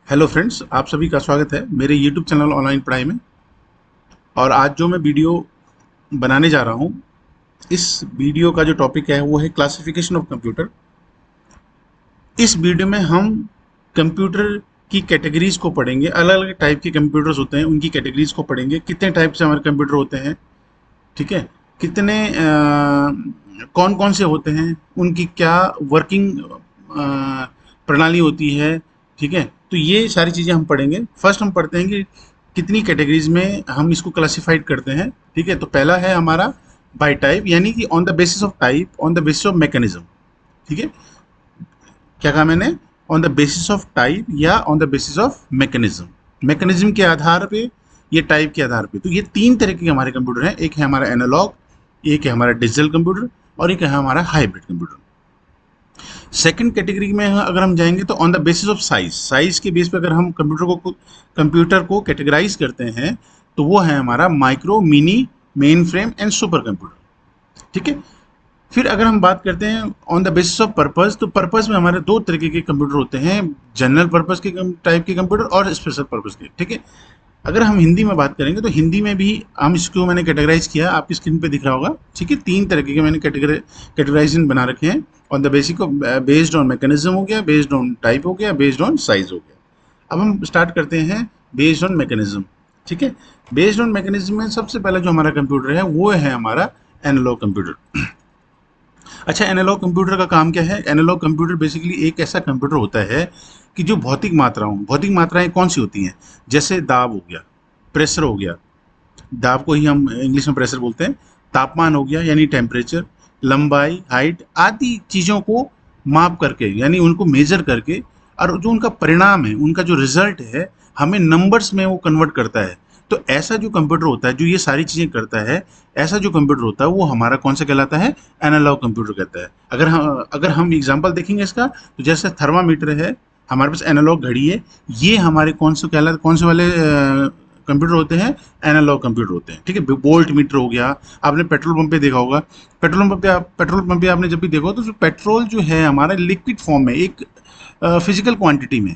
Hello friends, आप सभी का स्वागत है मेरे यूट्यूब चैनल ऑनलाइन पढ़ाई में। और आज जो मैं वीडियो बनाने जा रहा हूँ, इस वीडियो का जो टॉपिक है वो है क्लासिफिकेशन ऑफ कंप्यूटर। इस वीडियो में हम कंप्यूटर की कैटेगरीज को पढ़ेंगे। अलग अलग टाइप के कंप्यूटर्स होते हैं, उनकी कैटेगरीज को पढ़ेंगे। कितने टाइप से हमारे कंप्यूटर होते हैं, ठीक है, कितने कौन कौन से होते हैं, उनकी क्या वर्किंग प्रणाली होती है, ठीक है। तो ये सारी चीज़ें हम पढ़ेंगे। फर्स्ट हम पढ़ते हैं कि कितनी कैटेगरीज में हम इसको क्लासिफाइड करते हैं, ठीक है। तो पहला है हमारा बाय टाइप, यानी कि on the basis of type, on the basis of mechanism, ठीक है। क्या कहा मैंने? On the basis of type या on the basis of mechanism. Mechanism के आधार पे, ये टाइप के आधार पे। तो ये तीन तरह के हमारे कंप्यूटर हैं। एक है हमारा एनालॉग, एक है हमारा डिजिटल कंप्यूटर, और एक है हमारा हाइब्रिड कंप्यूटर। सेकंड कैटेगरी में अगर हम जाएंगे तो on the basis of size, size के बेस पे अगर हम कंप्यूटर को कैटेगराइज करते हैं, तो वो है हमारा micro, mini, main frame and super computer, ठीक है। फिर अगर हम बात करते हैं on the basis of purpose, तो पर्पस में हमारे दो तरीके के कंप्यूटर होते हैं। जनरल पर्पस के टाइप के कंप्यूटर और स्पेशल पर्पस के, ठीक है। अगर हम हिंदी में बात करेंगे तो हिंदी में भी हम इसको मैंने कैटेगराइज किया, आपकी स्क्रीन पे दिख रहा होगा, ठीक है। तीन तरीके के मैंने कैटेगराइजेशन बना रखे हैं। On the basic of, based on mechanism हो गया, बेस्ड ऑन टाइप हो गया, बेस्ड ऑन साइज हो गया। अब हम स्टार्ट करते हैं बेस्ड ऑन मैकेनिज्म, ठीक है। बेस्ड ऑन मैकेनिज्म में सबसे पहला जो हमारा कंप्यूटर है वो है हमारा एनालॉग कंप्यूटर। अच्छा, एनालॉग कंप्यूटर का काम क्या है? एनालॉग कंप्यूटर बेसिकली एक ऐसा कंप्यूटर होता है कि जो भौतिक मात्राएं कौन सी होती हैं, जैसे दाब हो गया, प्रेशर हो गया, दाब को ही हम इंग्लिश में प्रेशर बोलते हैं, तापमान हो गया यानी टेम्परेचर, लंबाई, हाइट आदि चीज़ों को माप करके, यानी उनको मेजर करके, और जो उनका परिणाम है, उनका जो रिजल्ट है, हमें नंबर्स में वो कन्वर्ट करता है। तो ऐसा जो कंप्यूटर होता है, जो ये सारी चीज़ें करता है, ऐसा जो कंप्यूटर होता है वो हमारा कौन सा कहलाता है? एनालॉग कंप्यूटर कहता है। अगर हम एग्जांपल देखेंगे इसका, तो जैसे थर्मामीटर है, हमारे पास एनालॉग घड़ी है, ये हमारे कौन से वाले कंप्यूटर होते हैं? एनालॉग कंप्यूटर होते हैं, ठीक है। वोल्ट मीटर हो गया, आपने पेट्रोल पंप पे देखा होगा। पेट्रोल पंप पे आपने जब भी देखा हो, तो जो पेट्रोल जो है हमारा लिक्विड फॉर्म में, एक फिजिकल क्वांटिटी में,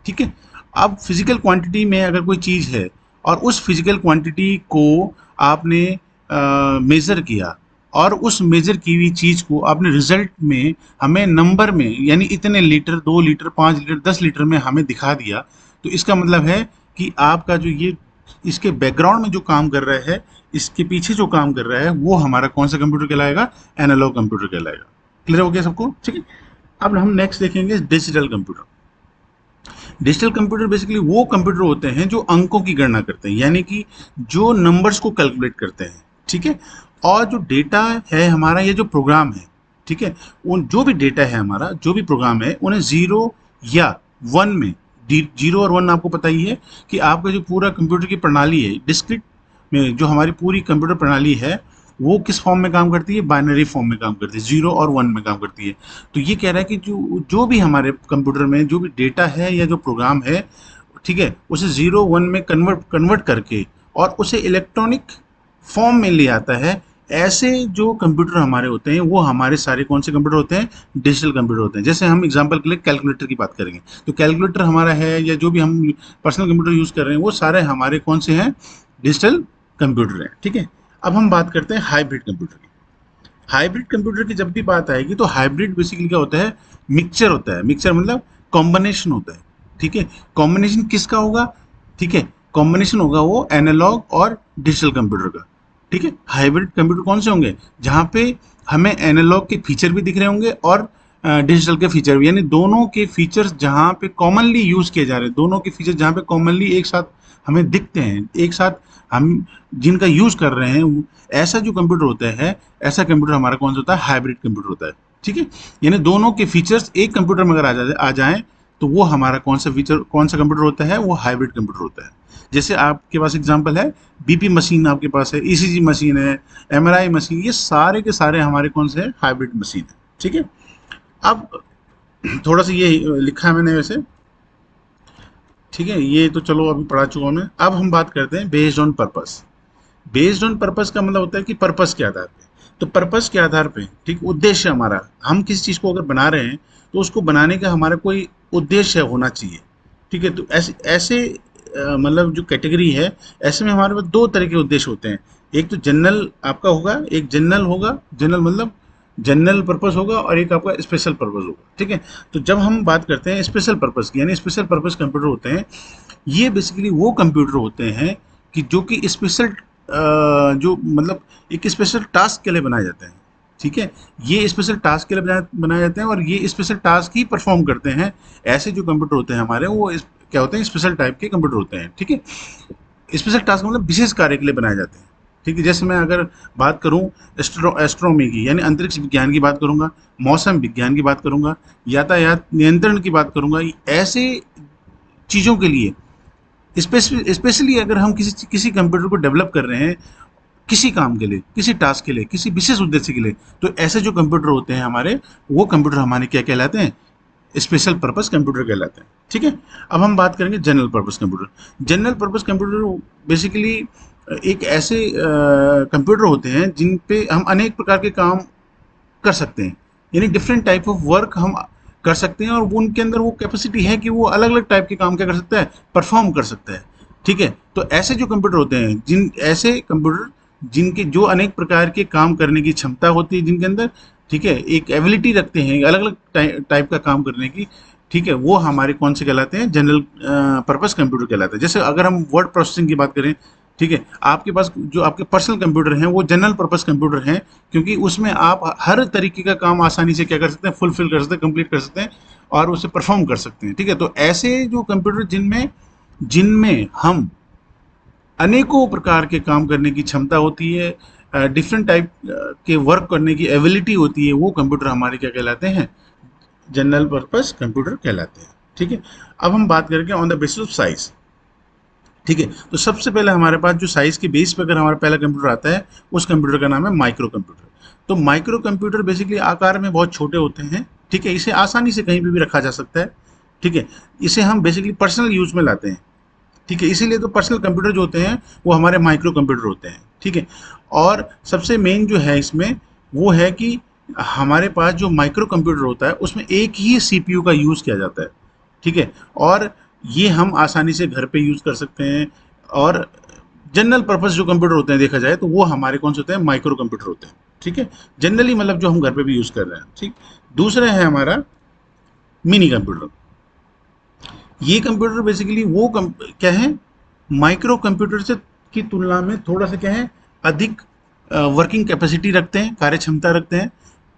ठीक है। अब फिजिकल क्वांटिटी में अगर कोई चीज़ है और उस फिजिकल क्वांटिटी को आपने मेज़र किया, और उस मेज़र की हुई चीज़ को आपने रिजल्ट में हमें नंबर में, यानी इतने लीटर, 2 लीटर, 5 लीटर, 10 लीटर में हमें दिखा दिया, तो इसका मतलब है कि आपका जो ये इसके बैकग्राउंड में जो काम कर रहा है, इसके पीछे जो काम कर रहा है, वो हमारा कौन सा कंप्यूटर कहलाएगा? एनालॉग कंप्यूटर कहलाएगा। क्लियर हो गया सबको? ठीक है। अब हम नेक्स्ट देखेंगे digital computer. Digital computer basically वो कंप्यूटर होते हैं जो अंकों की गणना करते हैं, यानी कि जो नंबर्स को कैलकुलेट करते हैं, ठीक है। और जो डेटा है हमारा, ये जो प्रोग्राम है, ठीक है, उन जो भी डेटा है हमारा, जो भी प्रोग्राम है, उन्हें जीरो या वन में, जीरो और वन आपको पता ही है कि आपका जो पूरा कंप्यूटर की प्रणाली है, डिस्क्रीट में जो हमारी पूरी कंप्यूटर प्रणाली है, वो किस फॉर्म में काम करती है? बाइनरी फॉर्म में काम करती है, जीरो और वन में काम करती है। तो ये कह रहा है कि जो जो भी हमारे कंप्यूटर में जो भी डेटा है या जो प्रोग्राम है, ठीक है, उसे जीरो वन में कन्वर्ट करके और उसे इलेक्ट्रॉनिक फॉर्म में ले आता है। ऐसे जो कंप्यूटर हमारे होते हैं, वो हमारे सारे कौन से कंप्यूटर होते हैं? डिजिटल कंप्यूटर होते हैं। जैसे हम एग्जांपल के लिए कैलकुलेटर की बात करेंगे, तो कैलकुलेटर हमारा है, या जो भी हम पर्सनल कंप्यूटर यूज़ कर रहे हैं, वो सारे हमारे कौन से हैं? डिजिटल कंप्यूटर हैं, ठीक है। अब हम बात करते हैं हाइब्रिड कंप्यूटर की। हाइब्रिड कंप्यूटर की जब भी बात आएगी, तो हाइब्रिड बेसिकली क्या होता है? मिक्सचर होता है। मिक्सचर मतलब कॉम्बिनेशन होता है, ठीक है। कॉम्बिनेशन किसका होगा? ठीक है, कॉम्बिनेशन होगा वो एनालॉग और डिजिटल कंप्यूटर का, ठीक है। हाइब्रिड कंप्यूटर कौन से होंगे? जहाँ पे हमें एनालॉग के फीचर भी दिख रहे होंगे और डिजिटल के फीचर भी, यानी दोनों के फीचर्स जहाँ पे कॉमनली यूज़ किए जा रहे हैं, दोनों के फीचर्स जहाँ पे कॉमनली एक साथ हमें दिखते हैं, एक साथ हम जिनका यूज़ कर रहे हैं, ऐसा जो कंप्यूटर होता है, ऐसा कंप्यूटर हमारा कौन सा होता है? हाइब्रिड कंप्यूटर होता है, ठीक है। यानी दोनों के फीचर्स एक कंप्यूटर में अगर आ जाएं, तो वो हमारा कौन सा कंप्यूटर होता है? वो हाइब्रिड कंप्यूटर होता है। जैसे आपके पास एग्जांपल है, बीपी मशीन आपके पास है, ईसीजी मशीन है, एमआरआई मशीन, ये सारे के सारे हमारे कौन से हैं? हाइब्रिड मशीन है, ठीक है। अब थोड़ा सा ये लिखा है मैंने वैसे, ठीक है, ये तो चलो अभी पढ़ा चुका हूँ मैं। अब हम बात करते हैं based on purpose. Based on purpose का मतलब होता है कि पर्पस के आधार पे। तो पर्पस के आधार पे, ठीक, उद्देश्य हमारा, हम किसी चीज़ को अगर बना रहे हैं, तो उसको बनाने का हमारा कोई उद्देश्य होना चाहिए, ठीक है। तो ऐसे ऐसे मतलब जो कैटेगरी है, ऐसे में हमारे पास दो तरह के उद्देश्य होते हैं। एक तो जनरल आपका होगा, एक जनरल होगा, जनरल मतलब जनरल पर्पस होगा, और एक आपका स्पेशल पर्पस होगा। ठीक है। तो जब हम बात करते हैं स्पेशल पर्पस की, यानी स्पेशल पर्पस कंप्यूटर होते हैं, ये बेसिकली वो कंप्यूटर होते हैं कि जो कि स्पेशल जो मतलब एक स्पेशल टास्क के लिए बनाए जाते हैं। ठीक है। ये स्पेशल टास्क के लिए बनाए जाते हैं और ये स्पेशल टास्क ही परफॉर्म करते हैं। ऐसे जो कंप्यूटर होते हैं हमारे, वो क्या होते हैं, स्पेशल टाइप के कंप्यूटर होते हैं। ठीक है। स्पेशल टास्क मतलब विशेष कार्य के लिए बनाए जाते हैं। ठीक है। जैसे मैं अगर बात करूं एस्ट्रोनॉमी की, यानी अंतरिक्ष विज्ञान की बात करूंगा, मौसम विज्ञान की बात करूंगा, यातायात नियंत्रण की बात करूंगा, ऐसे चीज़ों के लिए स्पेशली अगर हम किसी किसी कंप्यूटर को डेवलप कर रहे हैं किसी काम के लिए, किसी टास्क के लिए, किसी विशेष उद्देश्य के लिए, तो ऐसे जो कंप्यूटर होते हैं हमारे, वो कंप्यूटर हमारे क्या कहलाते हैं, स्पेशल पर्पस कंप्यूटर कहलाते हैं। ठीक है। अब हम बात करेंगे general purpose computer. General purpose computer basically एक ऐसे कंप्यूटर होते हैं जिन पे हम अनेक प्रकार के काम कर सकते हैं, यानी डिफरेंट टाइप ऑफ वर्क हम कर सकते हैं, और उनके अंदर वो कैपेसिटी है कि वो अलग अलग टाइप के काम क्या कर सकता है, परफॉर्म कर सकता है। ठीक है। तो ऐसे जो कंप्यूटर होते हैं, जिन ऐसे कंप्यूटर जिनके जो अनेक प्रकार के काम करने की क्षमता होती है जिनके अंदर, ठीक है, एक एबिलिटी रखते हैं अलग अलग टाइप का काम करने की, ठीक है, वो हमारे कौन से कहलाते हैं, जनरल पर्पस कंप्यूटर कहलाते हैं। जैसे अगर हम वर्ड प्रोसेसिंग की बात करें, ठीक है, आपके पास जो आपके पर्सनल कंप्यूटर हैं वो जनरल पर्पस कंप्यूटर हैं, क्योंकि उसमें आप हर तरीके का काम आसानी से क्या कर सकते हैं, फुलफिल कर सकते हैं, कंप्लीट कर सकते हैं, और उसे परफॉर्म कर सकते हैं। ठीक है। तो ऐसे जो कंप्यूटर जिनमें जिनमें हम अनेकों प्रकार के काम करने की क्षमता होती है, डिफरेंट टाइप के वर्क करने की एबिलिटी होती है, वो कंप्यूटर हमारे क्या कहलाते हैं, जनरल पर्पस कंप्यूटर कहलाते हैं। ठीक है। अब हम बात करेंगे on the basis of size. ठीक है। तो सबसे पहले हमारे पास जो साइज के बेस पर अगर हमारा पहला कंप्यूटर आता है, उस कंप्यूटर का नाम है माइक्रो कंप्यूटर। तो माइक्रो कंप्यूटर बेसिकली आकार में बहुत छोटे होते हैं। ठीक है। इसे आसानी से कहीं भी रखा जा सकता है। ठीक है। इसे हम बेसिकली पर्सनल यूज में लाते हैं। ठीक है। इसीलिए तो पर्सनल कंप्यूटर जो होते हैं वो हमारे माइक्रो कंप्यूटर होते हैं। ठीक है। और सबसे मेन जो है इसमें वो है कि हमारे पास जो माइक्रो कंप्यूटर होता है उसमें एक ही सीपीयू का यूज़ किया जाता है। ठीक है। और ये हम आसानी से घर पे यूज़ कर सकते हैं। और जनरल पर्पस जो कंप्यूटर होते हैं देखा जाए तो वो हमारे कौन से होते हैं, माइक्रो कंप्यूटर होते हैं। ठीक है। जनरली मतलब जो हम घर पे भी यूज़ कर रहे हैं। ठीक। दूसरा है हमारा मिनी कंप्यूटर। ये कंप्यूटर बेसिकली वो क्या है, माइक्रो कंप्यूटर से की तुलना में थोड़ा सा क्या है, अधिक वर्किंग कैपेसिटी रखते हैं, कार्य क्षमता रखते हैं।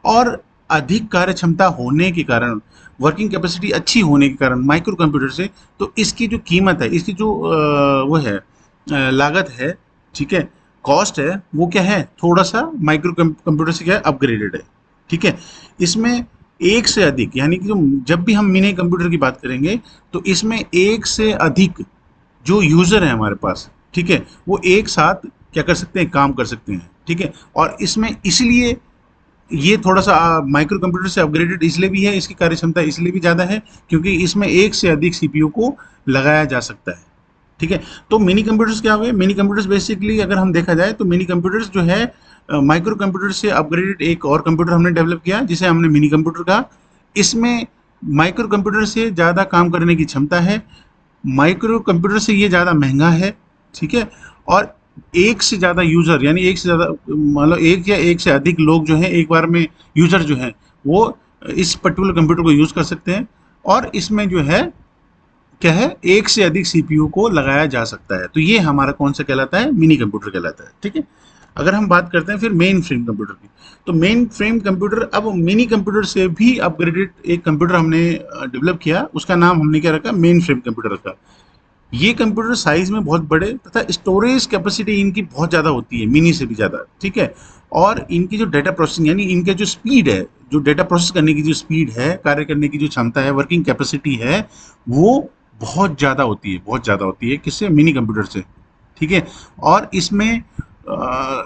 और अधिक कार्य क्षमता होने के कारण, वर्किंग कैपेसिटी अच्छी होने के कारण माइक्रो कंप्यूटर से, तो इसकी जो कीमत है, इसकी जो वो है लागत है, ठीक है, कॉस्ट है, वो क्या है, थोड़ा सा माइक्रो कंप्यूटर से क्या है, अपग्रेडेड है। ठीक है। इसमें एक से अधिक, यानी कि जो जब भी हम मिनी कंप्यूटर की बात करेंगे तो इसमें एक से अधिक जो यूज़र है हमारे पास, ठीक है, वो एक साथ क्या कर सकते हैं, काम कर सकते हैं। ठीक है। और इसमें इसलिए ये थोड़ा सा माइक्रो कंप्यूटर से अपग्रेडेड इसलिए भी है, इसकी कार्य क्षमता इसलिए भी ज़्यादा है क्योंकि इसमें एक से अधिक सीपीयू को लगाया जा सकता है। ठीक है। तो मिनी कंप्यूटर्स क्या हुए, मिनी कंप्यूटर्स बेसिकली अगर हम देखा जाए तो मिनी कंप्यूटर्स जो है माइक्रो कंप्यूटर से अपग्रेडेड एक और कंप्यूटर हमने डेवलप किया जिसे हमने मिनी कंप्यूटर कहा। इसमें माइक्रो कंप्यूटर से ज़्यादा काम करने की क्षमता है, माइक्रो कंप्यूटर से ये ज़्यादा महंगा है। ठीक है। और एक से ज़्यादा यूज़र, यानी एक से ज़्यादा मतलब एक या एक से अधिक लोग जो हैं एक बार में, यूज़र जो हैं वो इस पर्टिकुलर कंप्यूटर को यूज़ कर सकते हैं। और इसमें जो है क्या है, एक से अधिक सीपीयू को लगाया जा सकता है। तो ये हमारा कौन सा कहलाता है, मिनी कंप्यूटर कहलाता है। ठीक है। अगर हम बात करते हैं फिर मेन फ्रेम कंप्यूटर की, तो मेन फ्रेम कंप्यूटर अब मिनी कंप्यूटर से भी अपग्रेडेड एक कंप्यूटर हमने डेवलप किया, उसका नाम हमने क्या रखा, मेन फ्रेम कंप्यूटर रखा। ये कंप्यूटर साइज में बहुत बड़े तथा स्टोरेज कैपेसिटी इनकी बहुत ज़्यादा होती है, मिनी से भी ज़्यादा। ठीक है। और इनकी जो डेटा प्रोसेसिंग, यानी इनके जो स्पीड है, जो डेटा प्रोसेस करने की जो स्पीड है, कार्य करने की जो क्षमता है, वर्किंग कैपेसिटी है, वो बहुत ज़्यादा होती है, बहुत ज़्यादा होती है किससे, मिनी कंप्यूटर से। ठीक है। और इसमें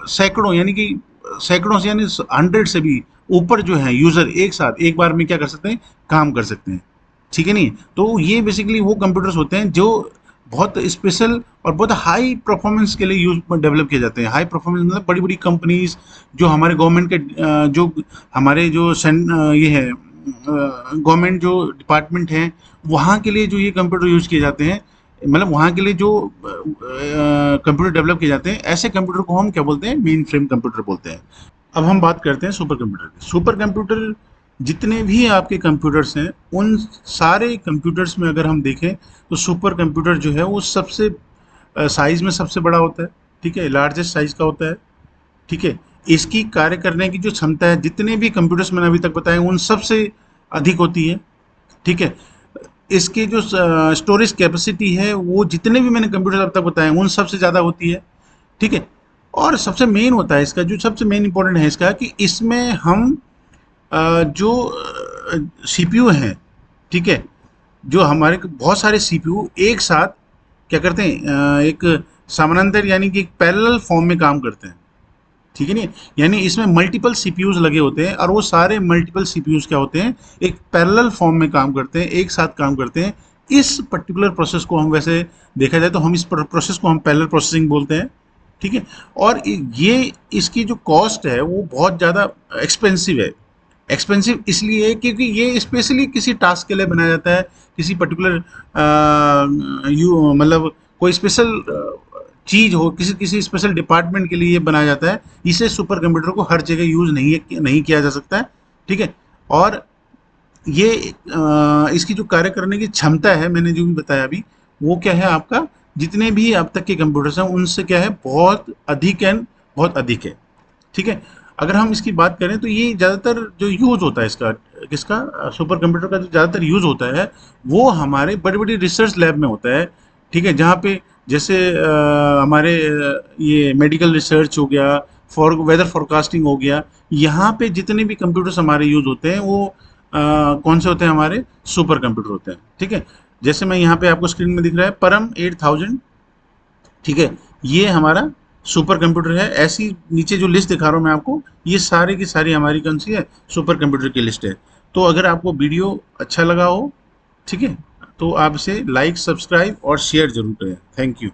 सैकड़ों, यानी कि सैकड़ों से, यानी 100 से भी ऊपर जो है यूज़र एक साथ एक बार में क्या कर सकते हैं, काम कर सकते हैं। ठीक है। नहीं, तो ये बेसिकली वो कंप्यूटर्स होते हैं जो बहुत स्पेशल और बहुत हाई परफॉर्मेंस के लिए यूज डेवलप किए जाते हैं। हाई परफॉर्मेंस मतलब बड़ी बड़ी कंपनीज, जो हमारे गवर्नमेंट के जो हमारे जो ये है गवर्नमेंट जो डिपार्टमेंट हैं वहाँ के लिए जो ये कंप्यूटर यूज़ किए जाते हैं, मतलब वहाँ के लिए जो कंप्यूटर डेवलप किए जाते हैं, ऐसे कंप्यूटर को हम क्या बोलते हैं, मेन फ्रेम कंप्यूटर बोलते हैं। अब हम बात करते हैं सुपर कंप्यूटर की। सुपर कंप्यूटर जितने भी आपके कंप्यूटर्स हैं, उन सारे कंप्यूटर्स में अगर हम देखें तो सुपर कंप्यूटर जो है वो सबसे साइज में सबसे बड़ा होता है, ठीक है, लार्जेस्ट साइज का होता है, ठीक है। इसकी कार्य करने की जो क्षमता है जितने भी कंप्यूटर्स मैंने अभी तक बताए उन सबसे अधिक होती है, ठीक है। इसकी जो स्टोरेज कैपेसिटी है वो जितने भी मैंने कंप्यूटर अब तक बताए उन सबसे ज़्यादा होती है, ठीक है। और सबसे मेन होता है इसका, जो सबसे मेन इंपॉर्टेंट है इसका, कि इसमें हम जो सीपीयू हैं, ठीक है, जो हमारे बहुत सारे सीपीयू एक साथ क्या करते हैं, एक समानांतर यानी कि एक पैरेलल फॉर्म में काम करते हैं, ठीक है नहीं। यानी इसमें मल्टीपल सीपीयूज लगे होते हैं और वो सारे मल्टीपल सीपीयूज क्या होते हैं, एक पैरेलल फॉर्म में काम करते हैं, एक साथ काम करते हैं। इस पर्टिकुलर प्रोसेस को हम, वैसे देखा जाए तो हम इस प्रोसेस को हम पैरेलल प्रोसेसिंग बोलते हैं, ठीक है। और ये इसकी जो कॉस्ट है वो बहुत ज़्यादा एक्सपेंसिव है। एक्सपेंसिव इसलिए क्योंकि ये स्पेशली किसी टास्क के लिए बनाया जाता है, किसी पर्टिकुलर यू मतलब कोई स्पेशल चीज़ हो, किसी किसी स्पेशल डिपार्टमेंट के लिए ये बनाया जाता है। इसे सुपर कंप्यूटर को हर जगह यूज़ नहीं किया जा सकता है, ठीक है। और ये इसकी जो कार्य करने की क्षमता है, मैंने जो भी बताया अभी, वो क्या है आपका, जितने भी अब तक के कंप्यूटर्स हैं उनसे क्या है, बहुत अधिक एंड बहुत अधिक है, ठीक है। अगर हम इसकी बात करें तो ये ज़्यादातर जो यूज़ होता है इसका, किसका, सुपर कंप्यूटर का जो ज़्यादातर यूज़ होता है वो हमारे बड़ी बड़ी रिसर्च लैब में होता है, ठीक है। जहाँ पे जैसे हमारे ये मेडिकल रिसर्च हो गया, फॉर वेदर फोरकास्टिंग हो गया, यहाँ पे जितने भी कंप्यूटर्स हमारे यूज़ होते हैं वो कौन से होते हैं, हमारे सुपर कंप्यूटर होते हैं, ठीक है। जैसे मैं यहाँ पे आपको स्क्रीन में दिख रहा है परम 8000, ठीक है, ये हमारा सुपर कंप्यूटर है। ऐसी नीचे जो लिस्ट दिखा रहा हूँ मैं आपको, ये सारी की सारी हमारी कौन सी है, सुपर कंप्यूटर की लिस्ट है। तो अगर आपको वीडियो अच्छा लगा हो, ठीक है, तो आप इसे लाइक, सब्सक्राइब और शेयर जरूर करें। Thank you.